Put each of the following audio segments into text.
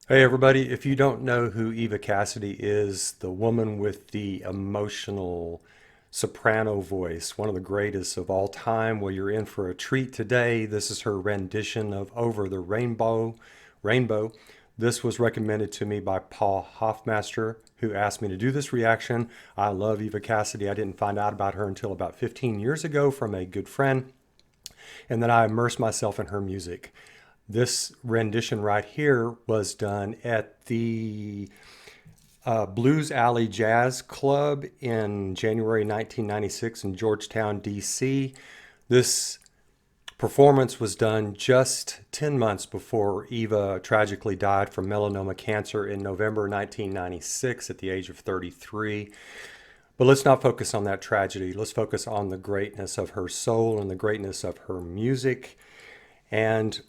Hey everybody, if you don't know who Eva Cassidy is, the woman with the emotional soprano voice, one of the greatest of all time, well, you're in for a treat today. This is her rendition of Over the Rainbow. This was recommended to me by Paul Hoffmaster, who asked me to do this reaction. I love Eva Cassidy. I didn't find out about her until about 15 years ago from a good friend, and then I immersed myself in her music. This rendition right here was done at the Blues Alley Jazz Club in January 1996 in Georgetown, D.C. This performance was done just 10 months before Eva tragically died from melanoma cancer in November 1996 at the age of 33. But let's not focus on that tragedy. Let's focus on the greatness of her soul and the greatness of her music. And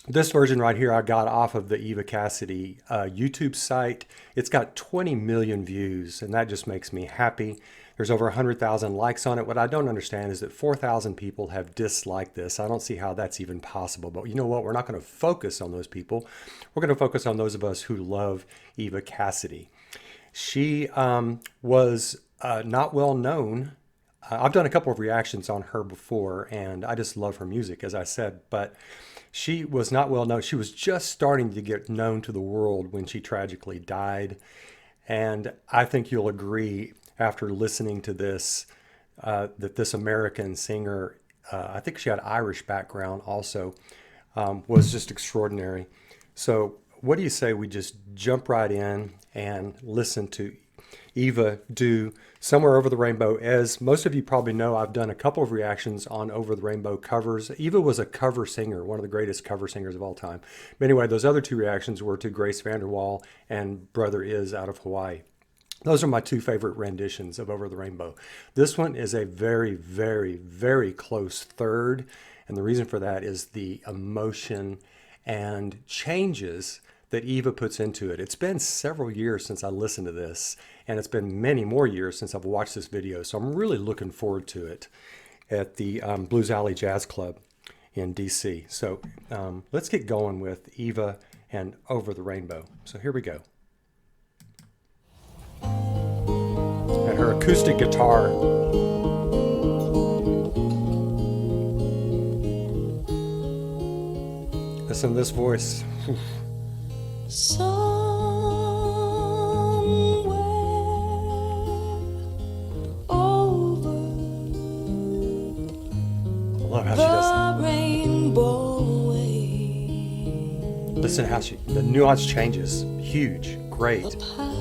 this version right here I got off of the Eva Cassidy YouTube site. It's got 20 million views, and that just makes me happy. There's over 100,000 likes on it. What I don't understand is that 4,000 people have disliked this. I don't see how that's even possible. But you know what? We're not going to focus on those people. We're going to focus on those of us who love Eva Cassidy. She was not well known. I've done a couple of reactions on her before, and I just love her music, as I said, but she was not well known. She was just starting to get known to the world when she tragically died. And I think you'll agree after listening to this that this American singer, I think she had Irish background also, was just extraordinary. So what do you say we just jump right in and listen to Eva do Somewhere Over the Rainbow? As most of you probably know, I've done a couple of reactions on Over the Rainbow covers. Eva was a cover singer, one of the greatest cover singers of all time. But anyway, those other two reactions were to Grace Vanderwall and Brother Is out of Hawaii. Those are my two favorite renditions of Over the Rainbow. This one is a very, very, very close third. And the reason for that is the emotion and changes that Eva puts into it. It's been several years since I listened to this, and it's been many more years since I've watched this video. So I'm really looking forward to it at the Blues Alley Jazz Club in DC. So let's get going with Eva and Over the Rainbow. So here we go. And her acoustic guitar. Listen to this voice. Somewhere over I love how she does the rainbow way, that. Listen how the nuance changes. Huge. Great. up high.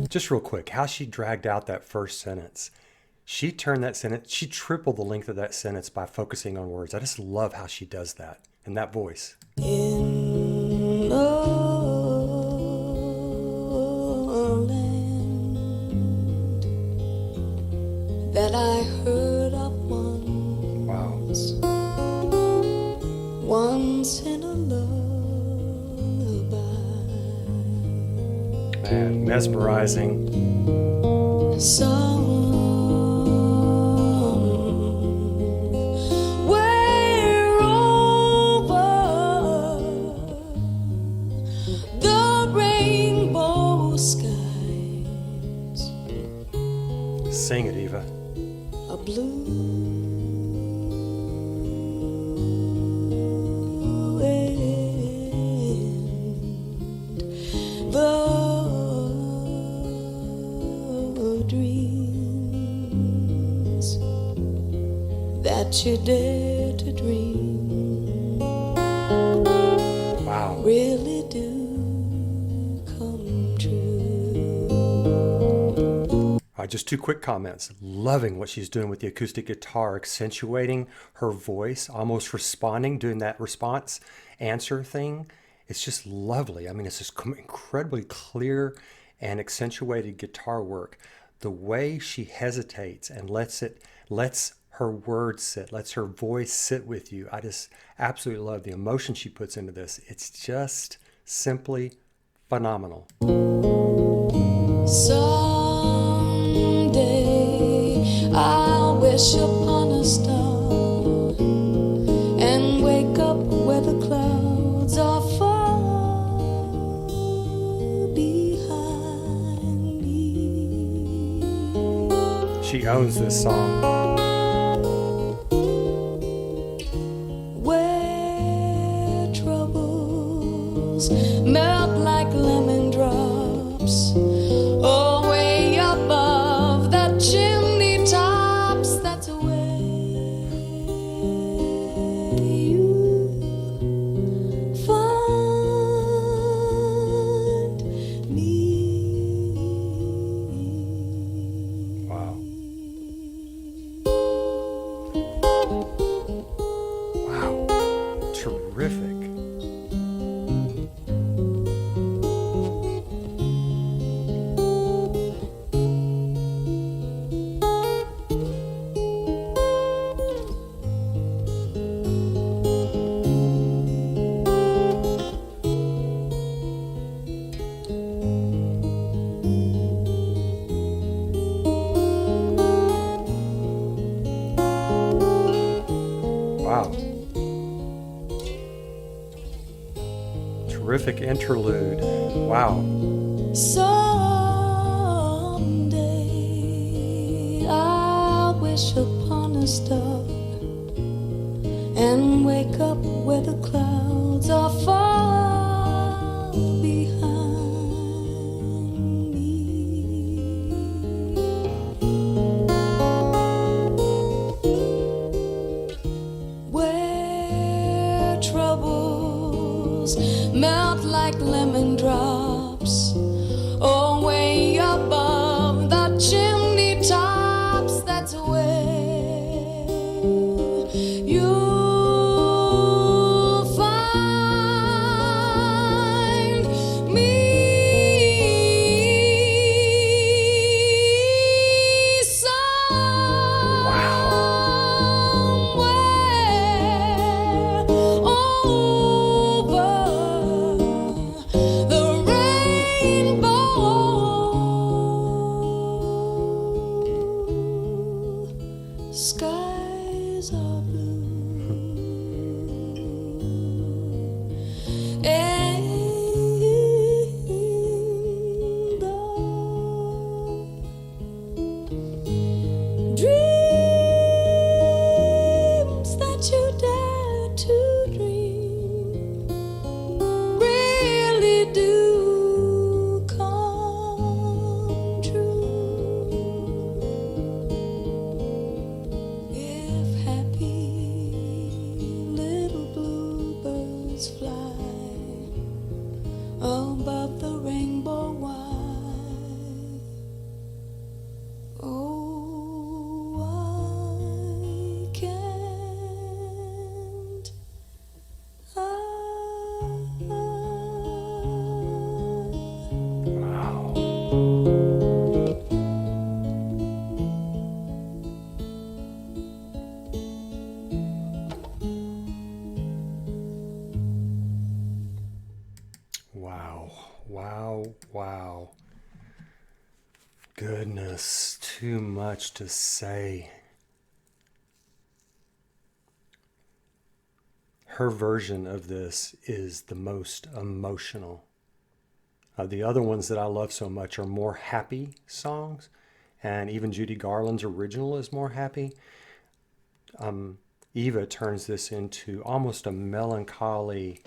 Just real quick, how she dragged out that first sentence. She turned that sentence, she tripled the length of that sentence by focusing on words. I just love how she does that in that voice. In a land that I heard of Wow. once in a lullaby. Man, mesmerizing. Somewhere over the rainbow skies, Sing it, Eva. a blue wind, the dreams that you dare to dream Wow. really do come true. Just two quick comments. Loving what she's doing with the acoustic guitar, accentuating her voice, almost responding, doing that response answer thing. It's just lovely. I mean, it's just incredibly clear and accentuated guitar work. The way she hesitates and lets her words sit, lets her voice sit with you. I just absolutely love the emotion she puts into this. It's just simply phenomenal. Someday I'll wish upon a star She owns this song. Where troubles melt like lemon drops, oh, way above the chimney tops, that's where you find me. Wow. Wow. Terrific. Wow. Terrific interlude. Wow. Someday I'll wish upon a star and wake up where the clouds are far behind me. Where troubles melt like lemon drops, oh, way above the chimney tops, that's where you'll find me. Somewhere over the rainbow, skies are blue, and the dreams that you dare to dream really do come true. If happy little bluebirds fly above the rainbow wide, oh, I can't. Wow. Wow. Wow. Wow. Goodness, too much to say. Her version of this is the most emotional. The other ones that I love so much are more happy songs, and even Judy Garland's original is more happy. Eva turns this into almost a melancholy,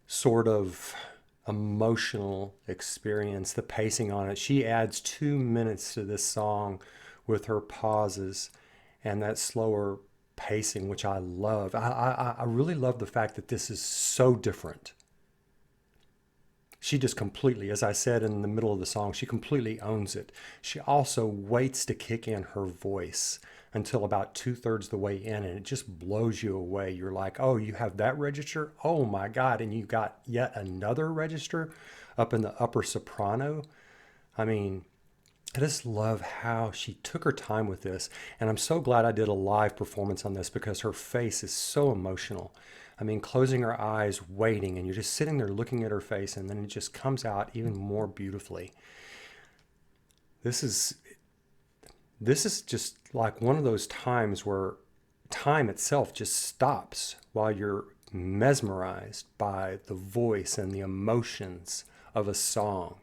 sort of emotional experience. The pacing on it, she adds 2 minutes to this song with her pauses and that slower pacing, which I love. I really love the fact that this is so different. She just completely, as I said in the middle of the song, she completely owns it. She also waits to kick in her voice until about 2/3 the way in, and it just blows you away. You're like, oh, you have that register? Oh my God. And you've got yet another register up in the upper soprano. I mean, I just love how she took her time with this. And I'm so glad I did a live performance on this because her face is so emotional. I mean, closing her eyes, waiting, and you're just sitting there looking at her face, and then it just comes out even more beautifully. This is just like one of those times where time itself just stops while you're mesmerized by the voice and the emotions of a song.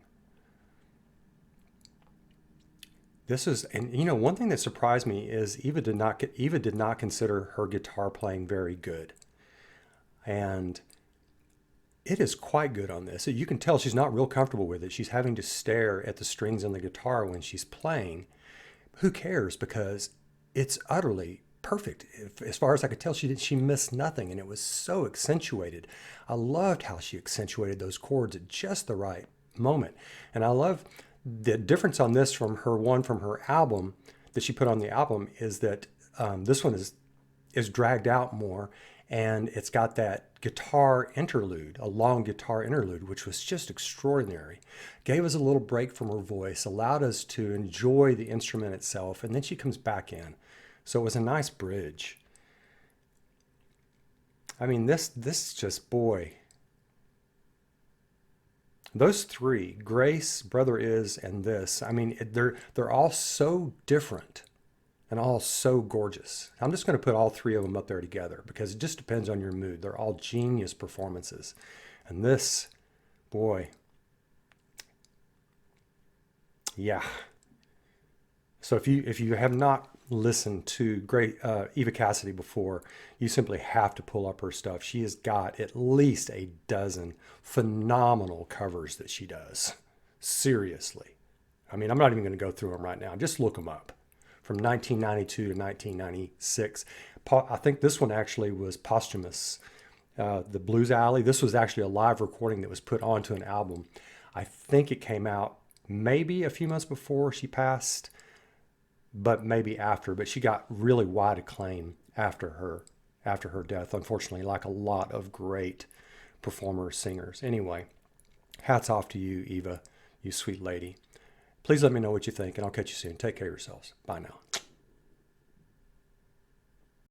This is, and you know, one thing that surprised me is Eva did not consider her guitar playing very good, and it is quite good on this. You can tell she's not real comfortable with it. She's having to stare at the strings on the guitar when she's playing. Who cares? Because it's utterly perfect. As far as I could tell, she missed nothing, and it was so accentuated. I loved how she accentuated those chords at just the right moment, and I love the difference on this from her one from her album that she put on the album is that this one is dragged out more, and it's got that guitar interlude, a long guitar interlude, which was just extraordinary. Gave us a little break from her voice, allowed us to enjoy the instrument itself, and then she comes back in. So it was a nice bridge. I mean, this just, boy, those three, Grace, Brother Is, and this, I mean, they're all so different and all so gorgeous. I'm just going to put all three of them up there together because it just depends on your mood. They're all genius performances. And this, boy, yeah. So if you have not listened to great Eva Cassidy before, you simply have to pull up her stuff. She has got at least a dozen phenomenal covers that she does. Seriously. I mean, I'm not even going to go through them right now. Just look them up. From 1992 to 1996. I think this one actually was posthumous. The Blues Alley. This was actually a live recording that was put onto an album. I think it came out maybe a few months before she passed, but maybe after. But she got really wide acclaim after her death, unfortunately, like a lot of great performers, singers. Anyway, hats off to you, Eva, you sweet lady. Please let me know what you think, and I'll catch you soon. Take care of yourselves. Bye now.